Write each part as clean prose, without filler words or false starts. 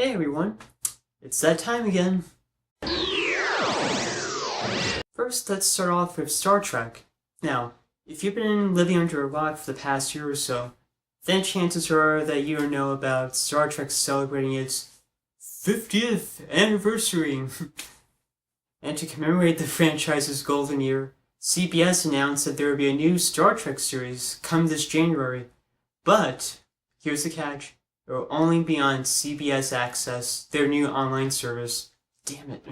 Hey everyone, it's that time again. First, let's start off with Star Trek. Now, if you've been living under a rock for the past year or so, then chances are that you know about Star Trek celebrating its 50th anniversary. And to commemorate the franchise's golden year, CBS announced that there will be a new Star Trek series come this January. But, here's the catch. It will only be on CBS Access, their new online service. Damn it.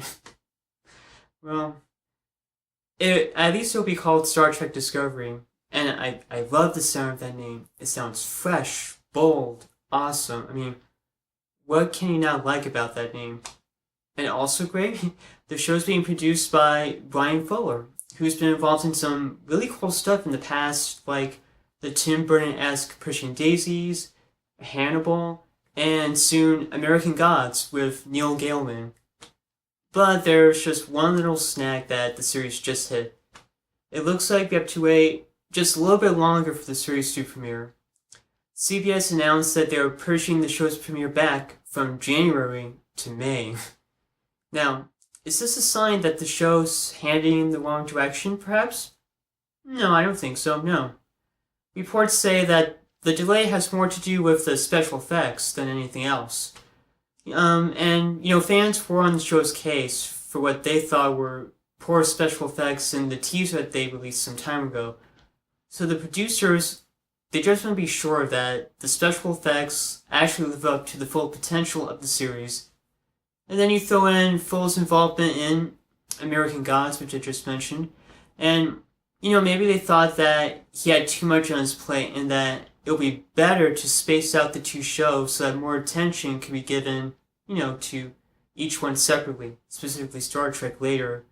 Well, at least it'll be called Star Trek Discovery. And I love the sound of that name. It sounds fresh, bold, awesome. I mean, what can you not like about that name? And also great, the show's being produced by Brian Fuller, who's been involved in some really cool stuff in the past, like the Tim Burton-esque Pushing Daisies, Hannibal, and soon American Gods with Neil Gaiman. But there's just one little snag that the series just hit. It looks like we have to wait just a little bit longer for the series to premiere. CBS announced that they were pushing the show's premiere back from January to May. Now, is this a sign that the show's heading in the wrong direction, perhaps? No, I don't think so, no. Reports say that the delay has more to do with the special effects than anything else. Fans were on the show's case for what they thought were poor special effects in the teaser that they released some time ago. So the producers, they just want to be sure that the special effects actually live up to the full potential of the series. And then you throw in Fuller's involvement in American Gods, which I just mentioned, and maybe they thought that he had too much on his plate and that it'll be better to space out the two shows so that more attention can be given, to each one separately, specifically Star Trek later.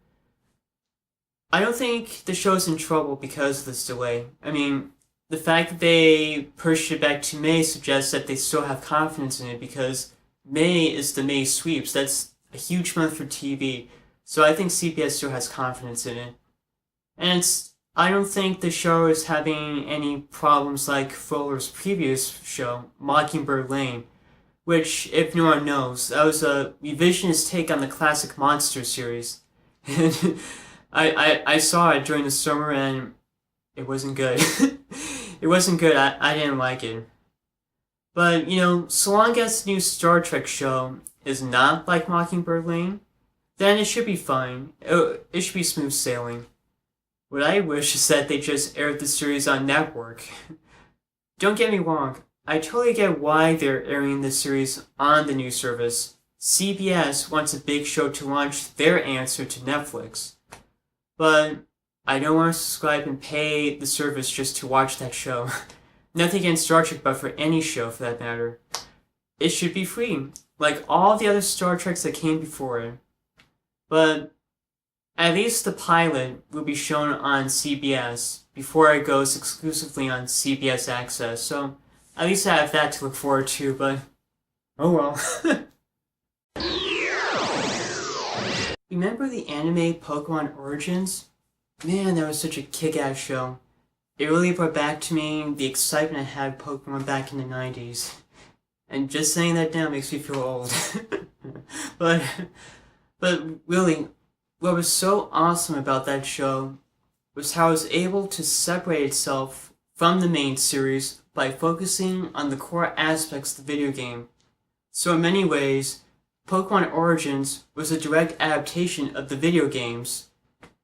I don't think the show's in trouble because of this delay. I mean, the fact that they pushed it back to May suggests that they still have confidence in it because May is the May sweeps. That's a huge month for TV. So I think CBS still has confidence in it. And I don't think the show is having any problems like Fuller's previous show, Mockingbird Lane, which, if no one knows, that was a revisionist take on the classic monster series. And I saw it during the summer and it wasn't good. It wasn't good. I didn't like it. But, so long as the new Star Trek show is not like Mockingbird Lane, then it should be fine. It should be smooth sailing. What I wish is that they just aired the series on network. Don't get me wrong, I totally get why they're airing the series on the new service. CBS wants a big show to launch their answer to Netflix. But I don't want to subscribe and pay the service just to watch that show. Nothing against Star Trek, but for any show for that matter. It should be free, like all the other Star Treks that came before it. But at least the pilot will be shown on CBS before it goes exclusively on CBS Access, so at least I have that to look forward to, but oh well. Remember the anime Pokemon Origins? Man, that was such a kick-ass show. It really brought back to me the excitement I had with Pokemon back in the 90s. And just saying that now makes me feel old. But really, what was so awesome about that show was how it was able to separate itself from the main series by focusing on the core aspects of the video game. So in many ways, Pokemon Origins was a direct adaptation of the video games.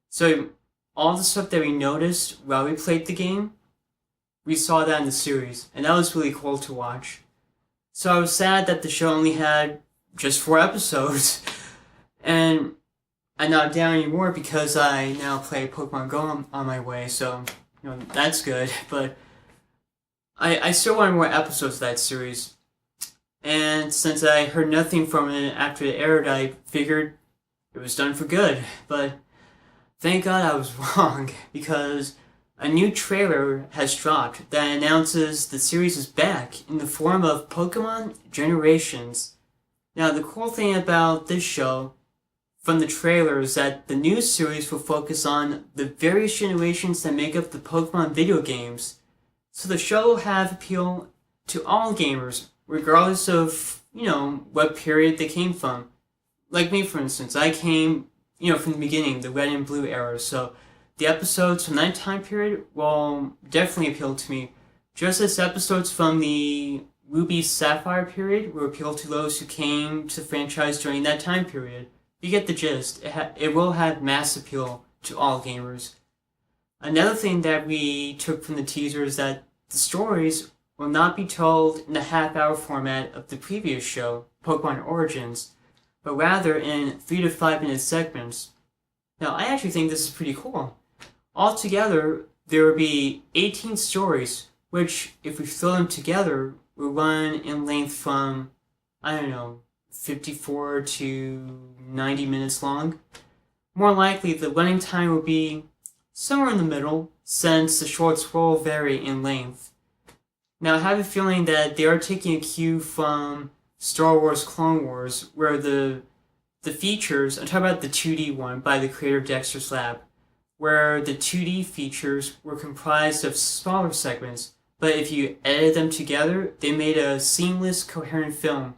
So all the stuff that we noticed while we played the game, we saw that in the series, and that was really cool to watch. So I was sad that the show only had just 4 episodes, and I'm not down anymore because I now play Pokemon Go on my way, so, that's good, but I still want more episodes of that series. And since I heard nothing from it after it aired, I figured it was done for good, but thank God I was wrong, because a new trailer has dropped that announces the series is back in the form of Pokemon Generations. Now, the cool thing about this show from the trailer is that the new series will focus on the various generations that make up the Pokemon video games. So the show will have appeal to all gamers, regardless of, what period they came from. Like me, for instance, I came, from the beginning, the red and blue era, so the episodes from that time period will definitely appeal to me, just as episodes from the Ruby Sapphire period will appeal to those who came to the franchise during that time period. You get the gist. It will have mass appeal to all gamers. Another thing that we took from the teaser is that the stories will not be told in the half-hour format of the previous show, Pokemon Origins, but rather in 3 to 5 minute segments. Now, I actually think this is pretty cool. Altogether, there will be 18 stories, which, if we fill them together, will run in length from, 54 to 90 minutes long. More likely, the running time will be somewhere in the middle, since the shorts will vary in length. Now, I have a feeling that they are taking a cue from Star Wars Clone Wars, where the features, I'm talking about the 2D one by the creator of Dexter's Lab, where the 2D features were comprised of smaller segments, but if you edited them together, they made a seamless, coherent film,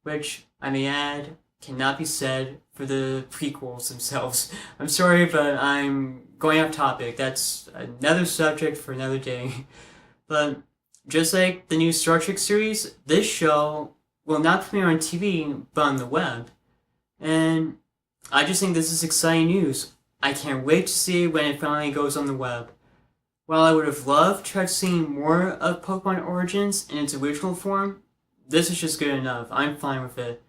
which, I may add, cannot be said for the prequels themselves. I'm sorry, but I'm going off topic. That's another subject for another day. But just like the new Star Trek series, this show will not premiere on TV, but on the web. And I just think this is exciting news. I can't wait to see when it finally goes on the web. While I would have loved to have seen more of Pokemon Origins in its original form, this is just good enough. I'm fine with it.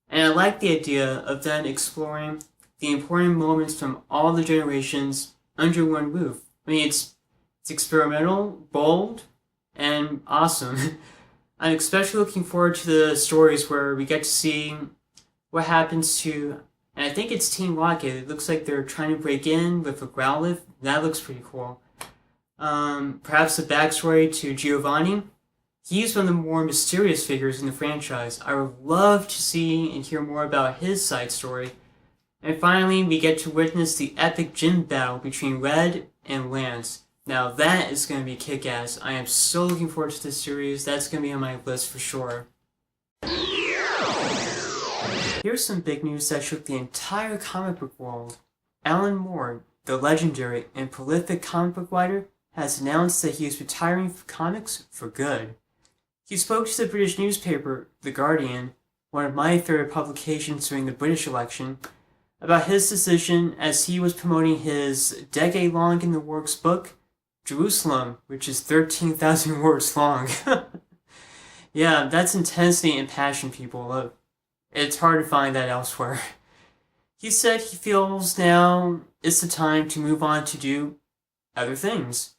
And I like the idea of then exploring the important moments from all the generations under one roof. I mean, it's experimental, bold, and awesome. I'm especially looking forward to the stories where we get to see what happens to, and I think it's Team Rocket. It looks like they're trying to break in with a Growlithe. That looks pretty cool. Perhaps a backstory to Giovanni. He's one of the more mysterious figures in the franchise. I would love to see and hear more about his side story. And finally, we get to witness the epic gym battle between Red and Lance. Now that is going to be kick-ass. I am so looking forward to this series. That's going to be on my list for sure. Here's some big news that shook the entire comic book world. Alan Moore, the legendary and prolific comic book writer, has announced that he is retiring from comics for good. He spoke to the British newspaper The Guardian, one of my favorite publications during the British election, about his decision as he was promoting his decade-long-in-the-works book, Jerusalem, which is 13,000 words long. Yeah, that's intensity and passion, people. It's hard to find that elsewhere. He said he feels now is the time to move on to do other things.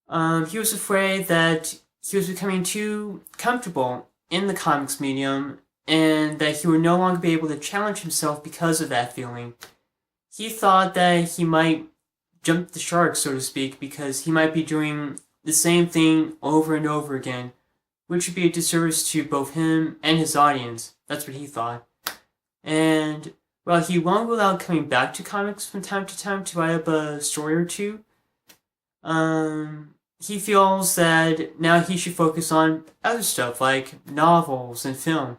He was afraid that he was becoming too comfortable in the comics medium and that he would no longer be able to challenge himself because of that feeling. He thought that he might jump the shark, so to speak, because he might be doing the same thing over and over again, which would be a disservice to both him and his audience. That's what he thought. And while he won't rule out coming back to comics from time to time to write up a story or two, he feels that now he should focus on other stuff like novels and film,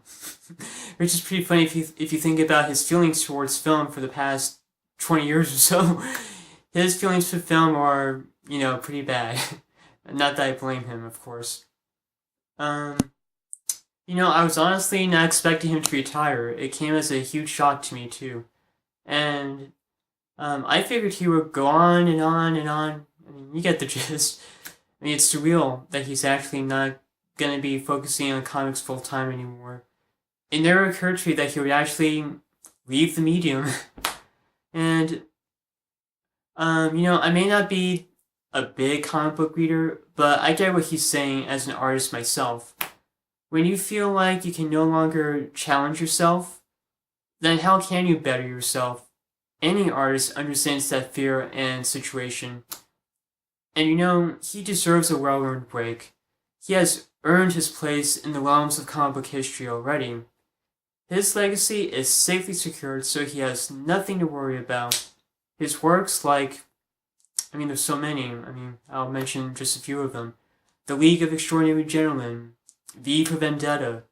which is pretty funny if you think about his feelings towards film for the past 20 years or so. His feelings for film are, pretty bad. Not that I blame him, of course. I was honestly not expecting him to retire. It came as a huge shock to me too, and I figured he would go on and on and on. I mean, you get the gist. I mean, it's surreal that he's actually not going to be focusing on comics full time anymore. It never occurred to me that he would actually leave the medium. And, I may not be a big comic book reader, but I get what he's saying as an artist myself. When you feel like you can no longer challenge yourself, then how can you better yourself? Any artist understands that fear and situation. And he deserves a well-earned break. He has earned his place in the realms of comic book history already. His legacy is safely secured, so he has nothing to worry about. His works there's so many. I'll mention just a few of them. The League of Extraordinary Gentlemen, V for Vendetta,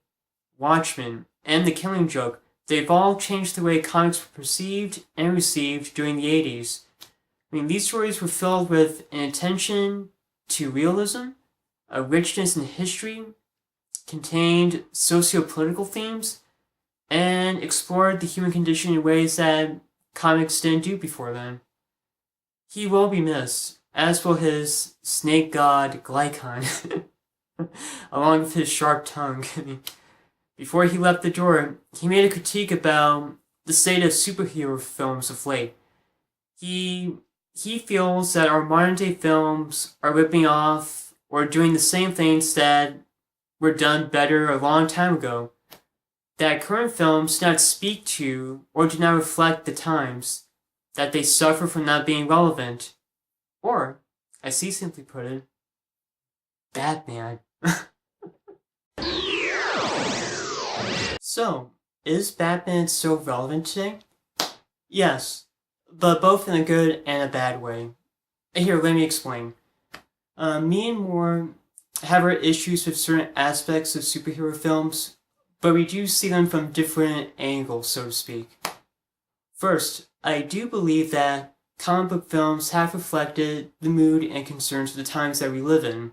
Watchmen, and The Killing Joke, they've all changed the way comics were perceived and received during the 80s. I mean, these stories were filled with an attention to realism, a richness in history, contained socio-political themes, and explored the human condition in ways that comics didn't do before then. He will be missed, as will his snake god Glycon, along with his sharp tongue. I mean, before he left the door, he made a critique about the state of superhero films of late. He feels that our modern day films are ripping off or doing the same things that were done better a long time ago. That current films do not speak to or do not reflect the times, that they suffer from not being relevant. Or, as he simply put it, Batman. So, is Batman still relevant today? Yes, but both in a good and a bad way. Here, let me explain. Me and Moore have our issues with certain aspects of superhero films, but we do see them from different angles, so to speak. First, I do believe that comic book films have reflected the mood and concerns of the times that we live in.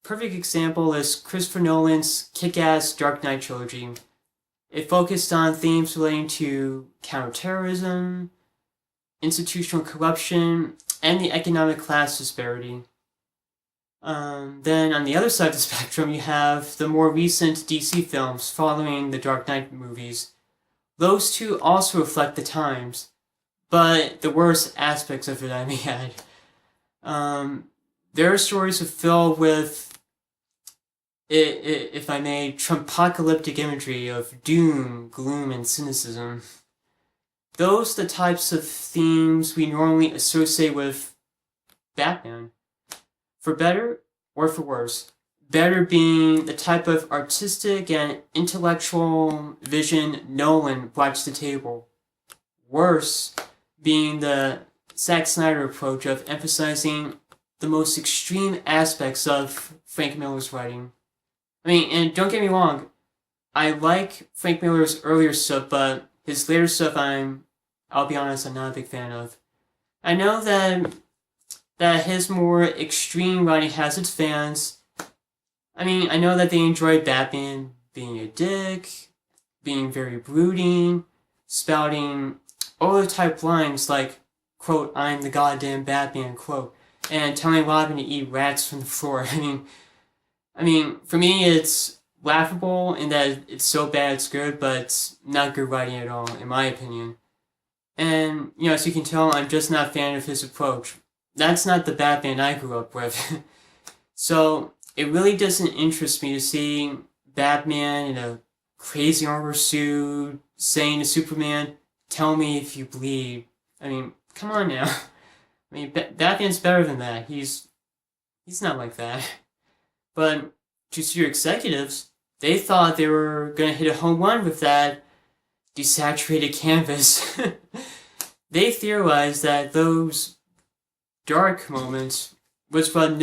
Perfect example is Christopher Nolan's kick-ass Dark Knight trilogy. It focused on themes relating to counterterrorism, institutional corruption, and the economic class disparity. Then on the other side of the spectrum, you have the more recent DC films following the Dark Knight movies. Those two also reflect the times, but the worst aspects of it, I may add. Their stories are filled with, if I may, Trumpocalyptic imagery of doom, gloom, and cynicism. Those are the types of themes we normally associate with Batman. For better or for worse. Better being the type of artistic and intellectual vision Nolan brought to the table. Worse being the Zack Snyder approach of emphasizing the most extreme aspects of Frank Miller's writing. I mean, and don't get me wrong, I like Frank Miller's earlier stuff, but his later stuff I'll be honest, I'm not a big fan of. I know that his more extreme writing has its fans. I mean, I know that they enjoy Batman being a dick, being very brooding, spouting type lines like, quote, "I'm the goddamn Batman," quote, and telling Robin to eat rats from the floor. I mean, for me, it's laughable in that it's so bad it's good, but it's not good writing at all, in my opinion. And, as you can tell, I'm just not a fan of his approach. That's not the Batman I grew up with. So, it really doesn't interest me to see Batman in a crazy armor suit saying to Superman, "Tell me if you bleed." I mean, come on now. I mean, Batman's better than that. He's not like that. But to studio executives, they thought they were going to hit a home run with that desaturated canvas. They theorized that those dark moments was what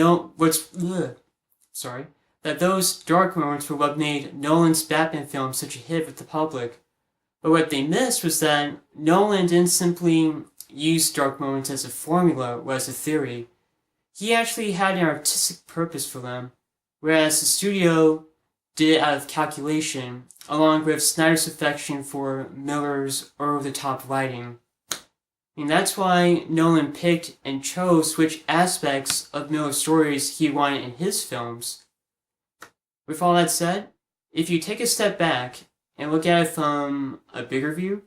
those dark moments were what made Nolan's Batman film such a hit with the public. But what they missed was that Nolan didn't simply use dark moments as a formula or as a theory. He actually had an artistic purpose for them, whereas the studio did it out of calculation, along with Snyder's affection for Miller's over-the-top writing. And that's why Nolan picked and chose which aspects of Miller's stories he wanted in his films. With all that said, if you take a step back and look at it from a bigger view,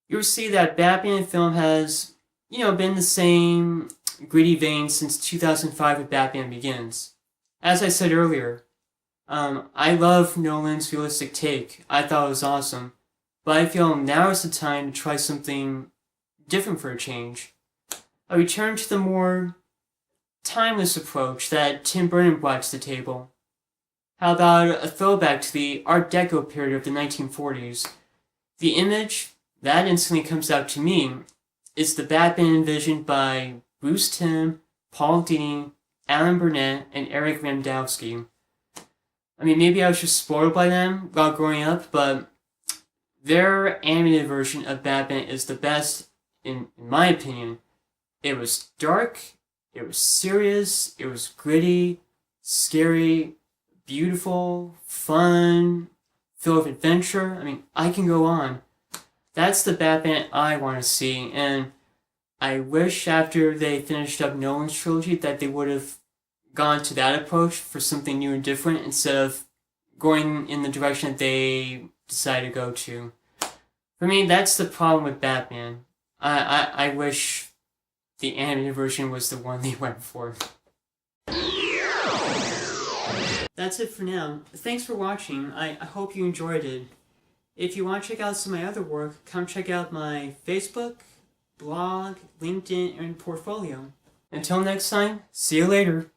you'll see that Batman film has, been the same gritty vein since 2005 with Batman Begins. As I said earlier, I love Nolan's realistic take. I thought it was awesome. But I feel now is the time to try something different for a change. I return to the more timeless approach that Tim Burton brought to the table. How about a throwback to the Art Deco period of the 1940s? The image that instantly comes out to me is the Batman envisioned by Bruce Timm, Paul Dini, Alan Burnett, and Eric Ramdowski. I mean, maybe I was just spoiled by them while growing up, but their animated version of Batman is the best, in my opinion. It was dark, it was serious, it was gritty, scary, beautiful, fun, full of adventure. I mean, I can go on. That's the Batman I want to see, and I wish after they finished up Nolan's trilogy that they would have gone to that approach for something new and different instead of going in the direction that they decided to go to. For me, that's the problem with Batman. I wish the animated version was the one they went for. That's it for now. Thanks for watching. I hope you enjoyed it. If you want to check out some of my other work, come check out my Facebook, blog, LinkedIn, and portfolio. Until next time, see you later.